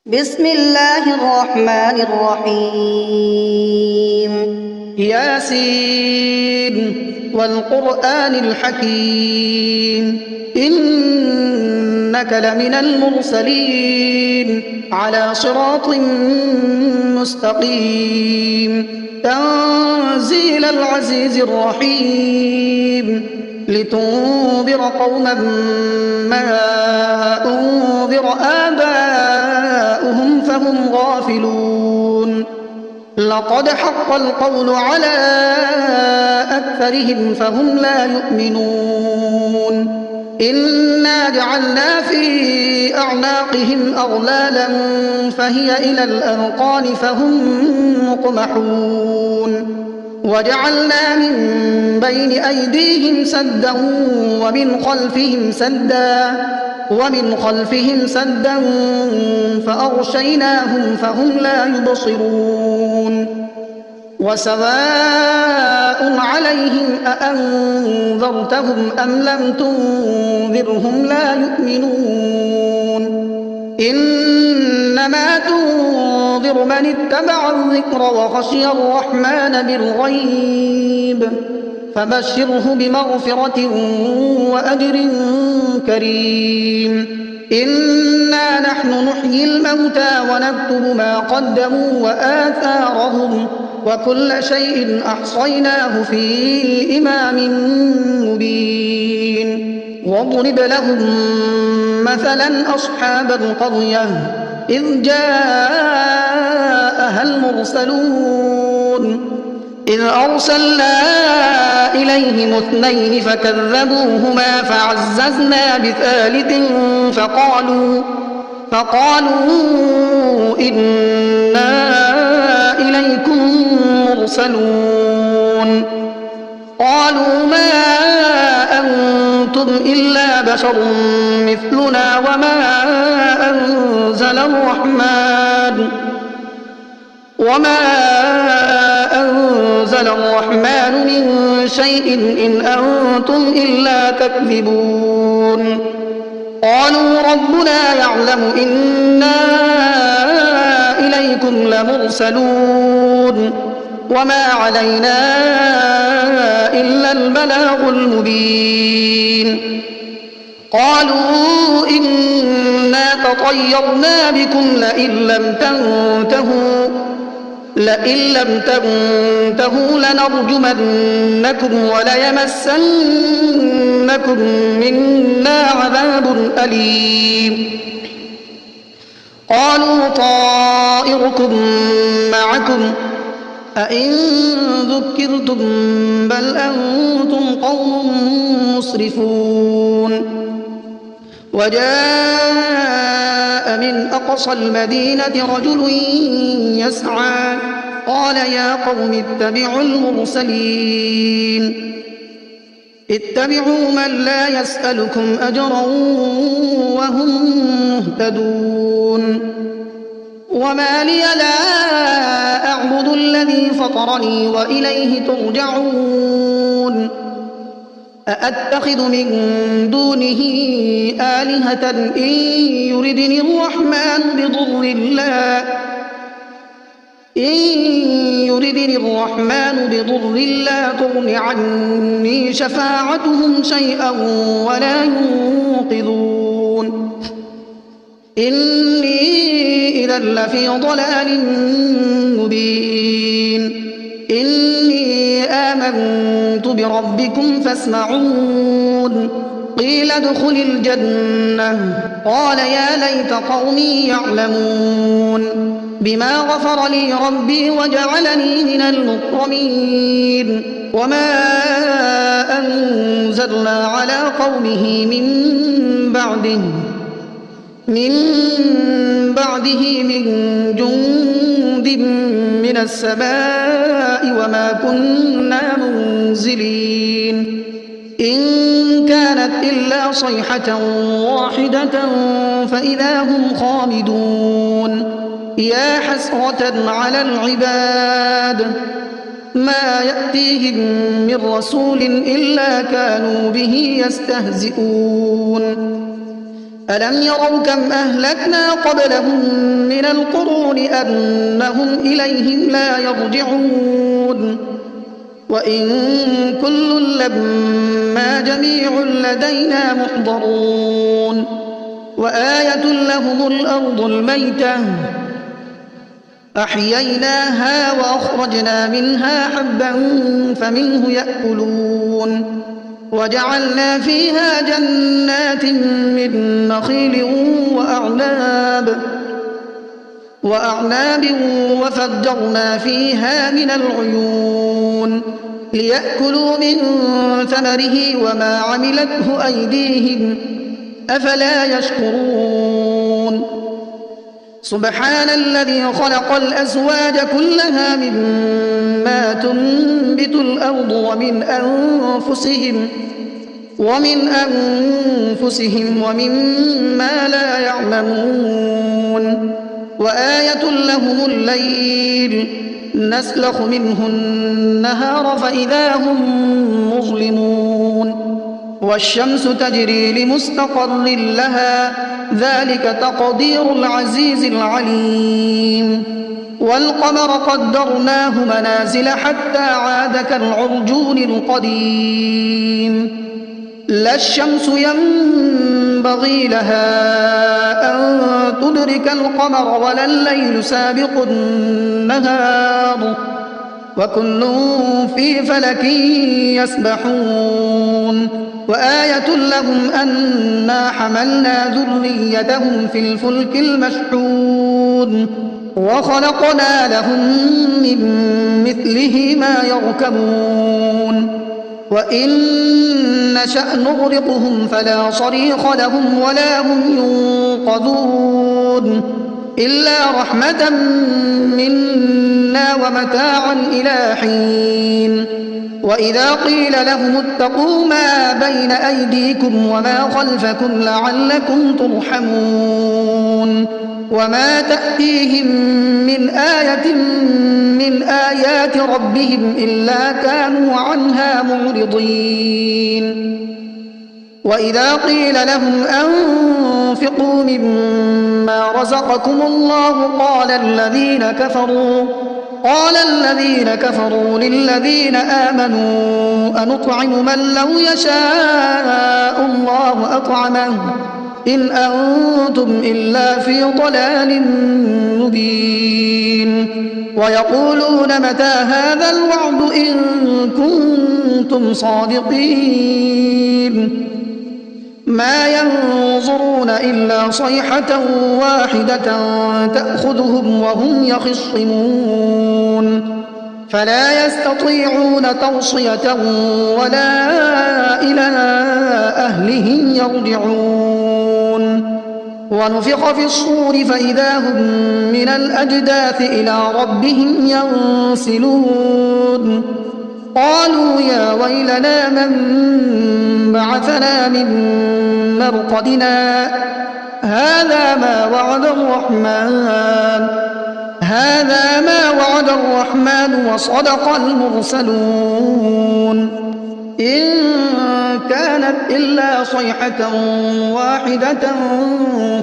بسم الله الرحمن الرحيم. ياسين والقرآن الحكيم إنك لمن المرسلين على صراط مستقيم تنزيل العزيز الرحيم لتنذر قوما ما أنذر آباؤهم فهم غافلون لقد حق القول على أكثرهم فهم لا يؤمنون إنا جعلنا في أعناقهم أغلالا فهي إلى الأذقان فهم مقمحون وجعلنا من بين أيديهم سدا ومن خلفهم سدا فأغشيناهم فهم لا يبصرون وسواء عليهم أأنذرتهم أم لم تنذرهم لا يؤمنون إنما تنذر من اتبع الذكر وخشي الرحمن بالغيب فبشره بمغفرة وأجر كريم إنا نحن نحيي الموتى ونكتب ما قدموا وآثارهم وكل شيء أحصيناه في إمام مبين واضرب لهم مثلا أصحاب القرية إذ جاءها المرسلون إذ أرسلنا إليهم اثنين فكذبوهما فعززنا بثالث فقالوا إنا إليكم مرسلون قالوا ما أنتم إلا بشر مثلنا وما أنزل الرحمن من شيء إن أنتم إلا تكذبون قالوا ربنا يعلم إنا إليكم لمرسلون وما علينا إلا البلاغ المبين قالوا إنا تطيرنا بكم لئن لم تنتهوا لنرجمنكم وليمسنكم منا عذاب أليم قالوا طائركم معكم أئن ذكرتم بل أنتم قوم مسرفون وجاء من أقصى المدينة رجل يسعى قال يا قوم اتبعوا المرسلين اتبعوا من لا يسألكم أجرا وهم مهتدون وما لي لا أعبد الذي فطرني وإليه ترجعون أأتخذ من دونه آلهة إن يردني الرحمن بضر لا تغن عني شفاعتهم شيئا ولا ينقذون إني إذا لفي ضلال مبين إني آمنت بربكم فاسمعون قيل ادخل الجنة قال يا ليت قومي يعلمون بما غفر لي ربي وجعلني من المكرمين وما أنزلنا على قومه من بعده من جند من السماء وما كنا منزلين إن كانت إلا صيحة واحدة فإذا هم خامدون يا حسرة على العباد ما يأتيهم من رسول إلا كانوا به يستهزئون ألم يروا كم أهلكنا قبلهم من القرون أنهم إليهم لا يرجعون وإن كل لما جميع لدينا محضرون وآية لهم الأرض الميتة أحييناها وأخرجنا منها حبا فمنه يأكلون وجعلنا فيها جنات من نخيل وأعناب وفجرنا فيها من العيون ليأكلوا من ثمره وما عملته أيديهم أفلا يشكرون سبحان الذي خلق الأزواج كلها مما تنبت الأرض ومن أنفسهم ومما لا يعلمون وآية لهم الليل نسلخ منه النهار فإذا هم مظلمون والشمس تجري لمستقر لها ذلك تقدير العزيز العليم والقمر قدرناه منازل حتى عاد كالعرجون القديم لا الشمس ينبغي لها أن تدرك القمر ولا الليل سابق النهار وكل في فلك يسبحون وآية لهم أنا حملنا ذريتهم في الفلك المشحون وخلقنا لهم من مثله ما يركبون وإن نشأ نغرقهم فلا صريخ لهم ولا هم ينقذون إلا رحمة منا ومتاعا إلى حين وإذا قيل لهم اتقوا ما بين أيديكم وما خلفكم لعلكم ترحمون وما تأتيهم من آية من آيات ربهم إلا كانوا عنها معرضين وإذا قيل لهم أنفقوا مما رزقكم الله قال الذين كفروا للذين آمنوا أنطعم من لو يشاء الله أطعمه إن أنتم إلا في ضلال مبين ويقولون متى هذا الوعد إن كنتم صادقين ما ينظرون إلا صيحة واحدة تأخذهم وهم يخصمون فلا يستطيعون توصية ولا إلى أهلهم يرجعون ونفخ في الصور فإذا هم من الأجداث إلى ربهم ينسلون قالوا يا ويلنا من بعثنا من مرقدنا هذا ما وعد الرحمن وصدق المرسلون إن كانت إلا صيحة واحدة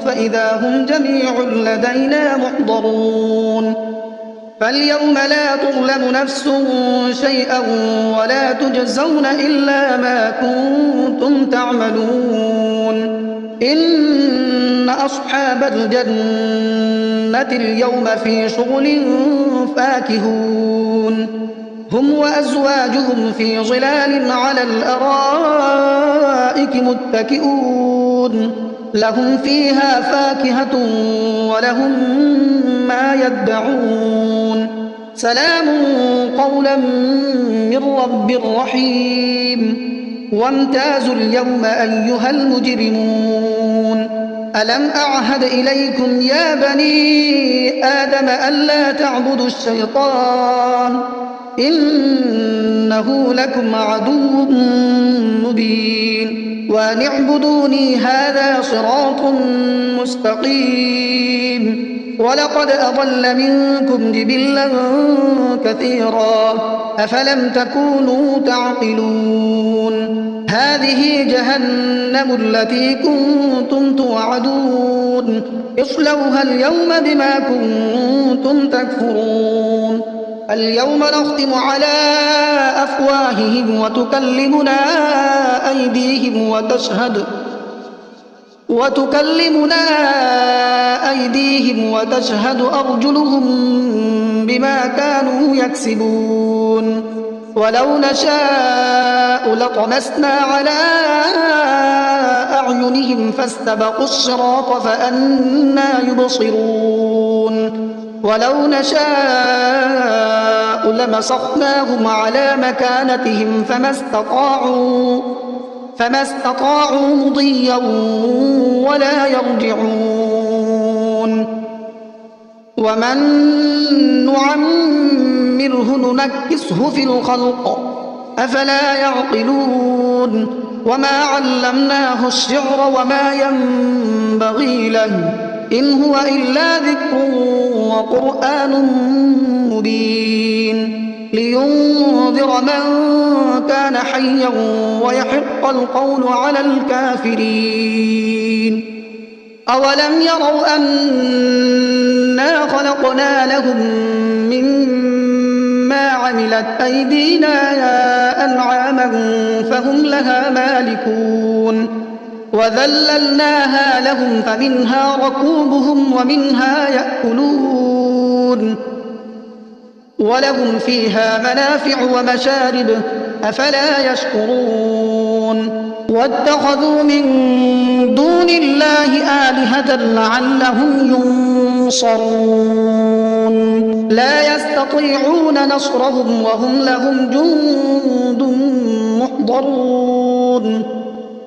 فإذا هم جميع لدينا محضرون فاليوم لا تظلم نفس شيئا ولا تجزون إلا ما كنتم تعملون إن أصحاب الجنة اليوم في شغل فاكهون هم وأزواجهم في ظلال على الأرائك متكئون لهم فيها فاكهة ولهم ما يدعون سلام قولا من رب رحيم وامتازوا اليوم أيها المجرمون ألم أعهد إليكم يا بني آدم ألا تعبدوا الشيطان إنه لكم عدو مبين وأن اعبدوني هذا صراط مستقيم ولقد أضل منكم جبلا كثيرا أفلم تكونوا تعقلون هذه جهنم التي كنتم توعدون اصلوها اليوم بما كنتم تكفرون اليوم نختم على أفواههم وتكلمنا أيديهم وتشهد أرجلهم بما كانوا يكسبون ولو نشاء لطمسنا على أعينهم فاستبقوا الصراط فأنى يبصرون ولو نشاء لمسخناهم على مكانتهم فما استطاعوا مضيا ولا يرجعون ومن نعمره ننكسه في الخلق أفلا يعقلون وما علمناه الشعر وما ينبغي له إن هو إلا ذكر وقرآن مبين لينذر من كان حيا ويحق القول على الكافرين أولم يروا أنا خلقنا لهم مما عملت أيدينا أنعاما فهم لها مالكون وذللناها لهم فمنها ركوبهم ومنها يأكلون ولهم فيها منافع ومشارب أفلا يشكرون واتخذوا من دون الله آلهة لعلهم ينصرون لا يستطيعون نصرهم وهم لهم جند محضرون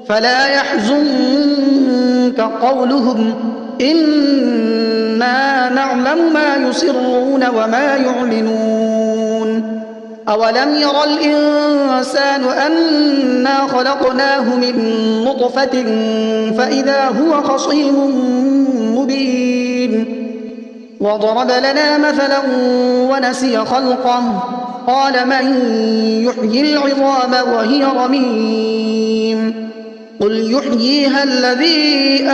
فلا يحزنك قولهم إنا نعلم ما يسرون وما يعلنون أولم ير الإنسان أنا خلقناه من نطفة فإذا هو خصيم مبين وضرب لنا مثلا ونسي خلقه قال من يحيي العظام وهي رميم قل يحييها الذي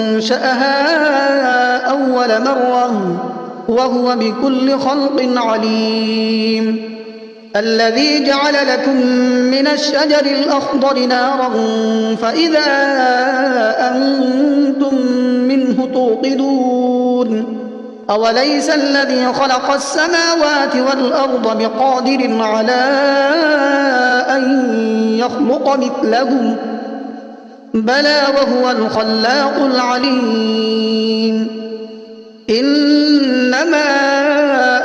أنشأها أول مرة وهو بكل خلق عليم الذي جعل لكم من الشجر الأخضر نارا فإذا أنتم منه توقدون أوليس الذي خلق السماوات والأرض بقادر على أن يخلق مثلهم بلى وهو الخلاق العليم إنما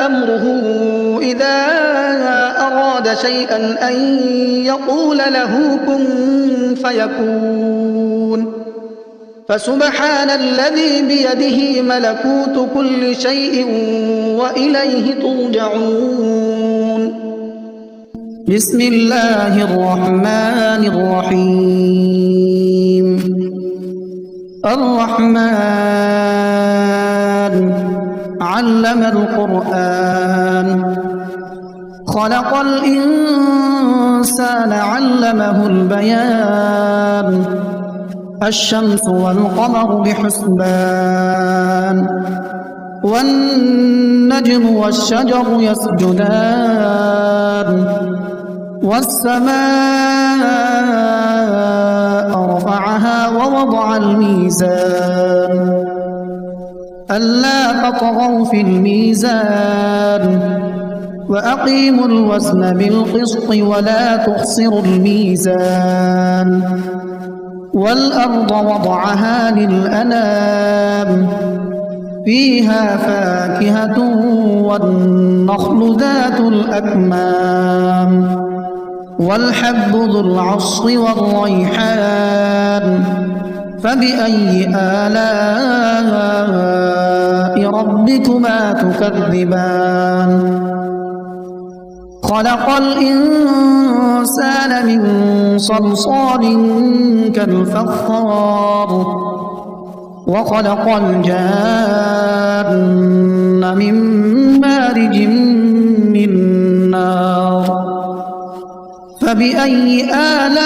أمره إذا أراد شيئا أن يقول له كن فيكون فسبحان الذي بيده ملكوت كل شيء وإليه ترجعون بسم الله الرحمن الرحيم الرحمن علم القرآن خلق الإنسان علمه البيان الشمس والقمر بحسبان والنجم والشجر يسجدان والسماء رفعها ووضع الميزان ألا تطغوا في الميزان وأقيموا الوزن بالقسط ولا تخسروا الميزان والأرض وضعها للأنام فيها فاكهة والنخل ذات الأكمام والحب ذو العصف والريحان فبأي آلاء ربكما تكذبان خلق الإنسان من صلصال كالفخار وخلق الجان من مارج من نار فبأي آلاء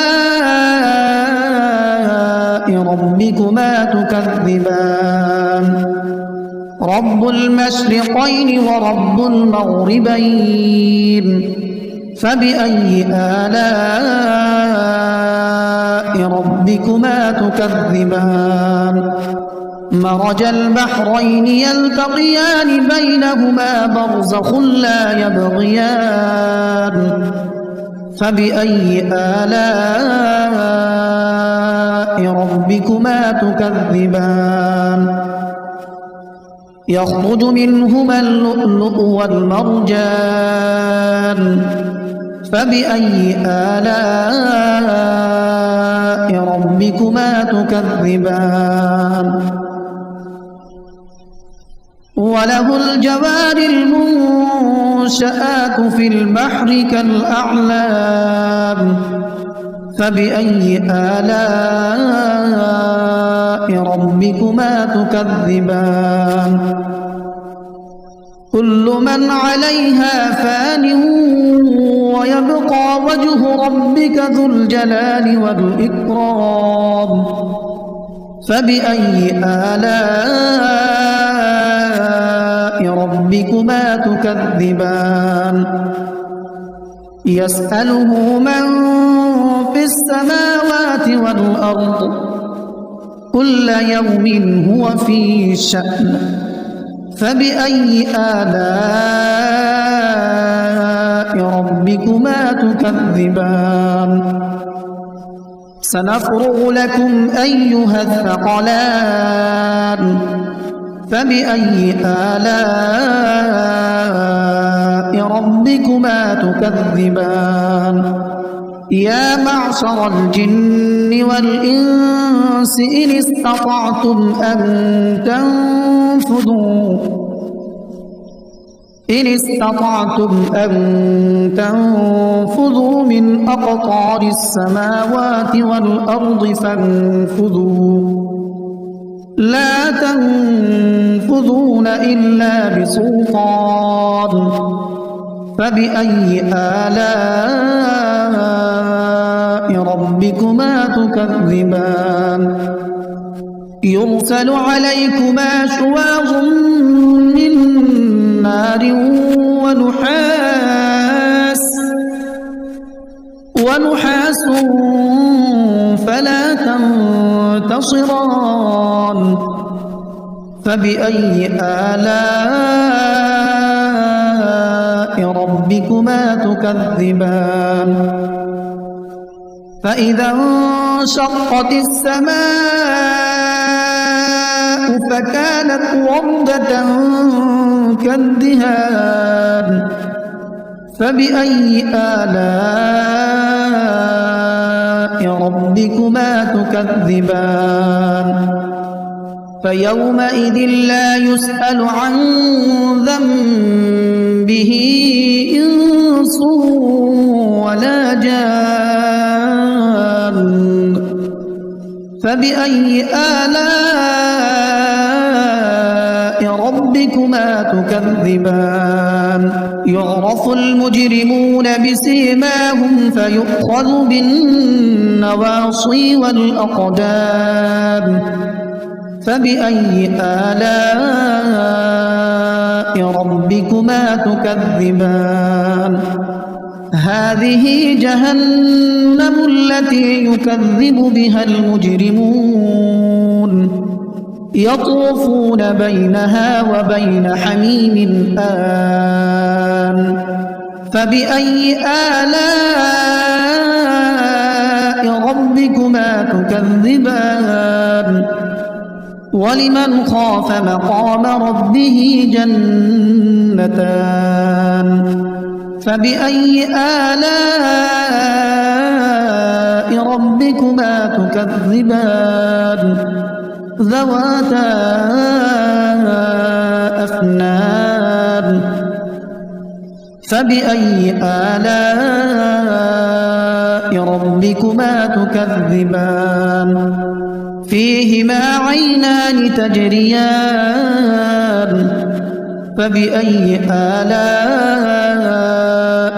ربكما تكذبان رب المشرقين ورب المغربين فبأي آلاء ربكما تكذبان مرج البحرين يلتقيان بينهما برزخ لا يبغيان فبأي آلاء ربكما تكذبان يخرج منهما اللؤلؤ والمرجان فبأي آلاء ربكما تكذبان وله الجوار المنشآت في البحر كالأعلام فبأي آلاء ربكما تكذبان كل من عليها فان ويبقى وجه ربك ذو الجلال والإكرام فبأي آلاء ربكما تكذبان يسأله من في السماوات والأرض كل يوم هو في شأن فبأي آلاء ربكما تكذبان سنفرغ لكم أيها الثقلان فبأي آلاء ربكما تكذبان يا معشر الجن والإنس إن استطعتم أن تنفذوا من أقطار السماوات والأرض فانفذوا لا تنفذون إلا بسلطان فبأي آلاء ربكما تكذبان يرسل عليكما شواظ من نار ونحاس فلا تنتصران فبأي آلاء ربكما تكذبان فإذا انشقت السماء فكانت وردة كالدهان فبأي آلاء ربكما تكذبان فيومئذ لا يسأل عن ذنبه إنس ولا جان فبأي آلاء ربكما تكذبان يعرف المجرمون بسيماهم فيؤخذ بالنواصي والأقدام فبأي آلاء ربكما تكذبان هذه جهنم التي يكذب بها المجرمون يطوفون بينها وبين حميم آن فبأي آلاء ربكما تكذبان ولمن خاف مقام ربه جنتان فبأي آلاء ربكما تكذبان ذواتا أفنان فبأي آلاء ربكما تكذبان فيهما عينان تجريان فبأي آلاء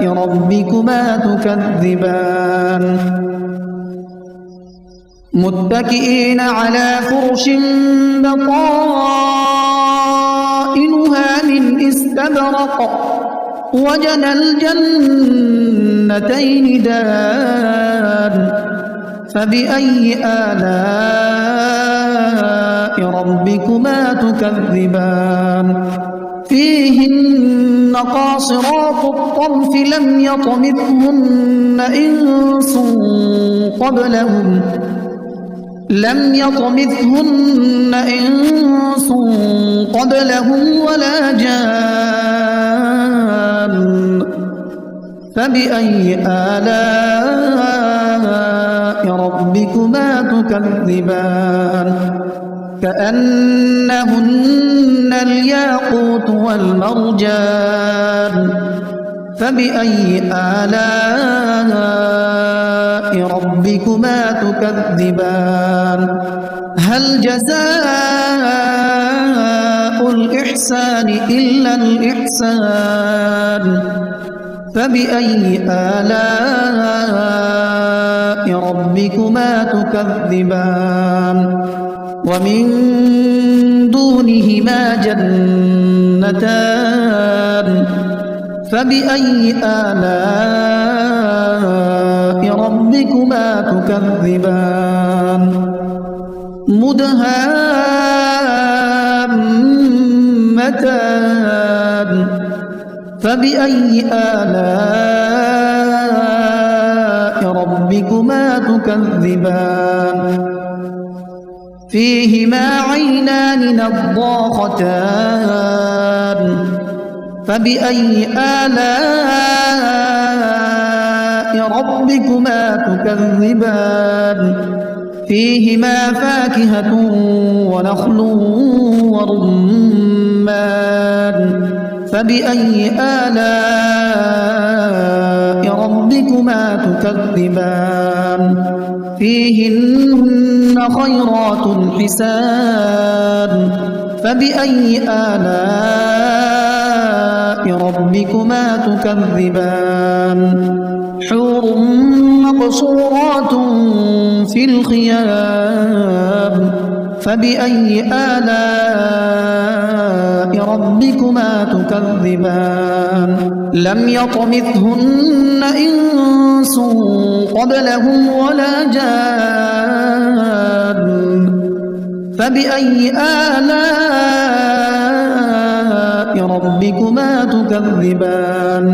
ربكما تكذبان متكئين على فرش بطائنها من استبرق وجنى الجنتين دان فبأي آلاء ربكما تكذبان فيهن قاصرات الطرف لم يطمثهن إنس قبلهم ولا جان فبأي آلاء ربكما تكذبان كأنهن الياقوت والمرجان فبأي آلاء ربكما تكذبان هل جزاء الإحسان إلا الإحسان فبأي آلاء ربكما تكذبان ومن دونهما جنتان فبأي آلاء ربكما تكذبان مدهامتان فبأي آلاء ربكما تكذبان فيهما عينان نضاختان فبأي آلاء ربكما تكذبان فيهما فاكهة ونخل ورمان فبأي آلاء ربكما تكذبان فيهن خيرات حسان فبأي آلاء ربكما تكذبان حور مقصورات في الخيام فبأي آلاء ربكما تكذبان لم يطمثهن إنس قبلهم ولا جان فبأي آلاء ربكما تكذبان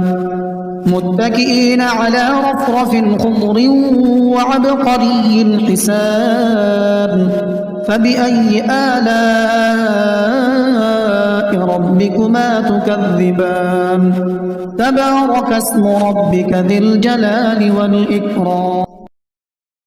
متكئين على رفرف خضر وعبقري حسان فبأي آلاء ربكما تكذبان تبارك اسم ربك ذي الجلال والإكرام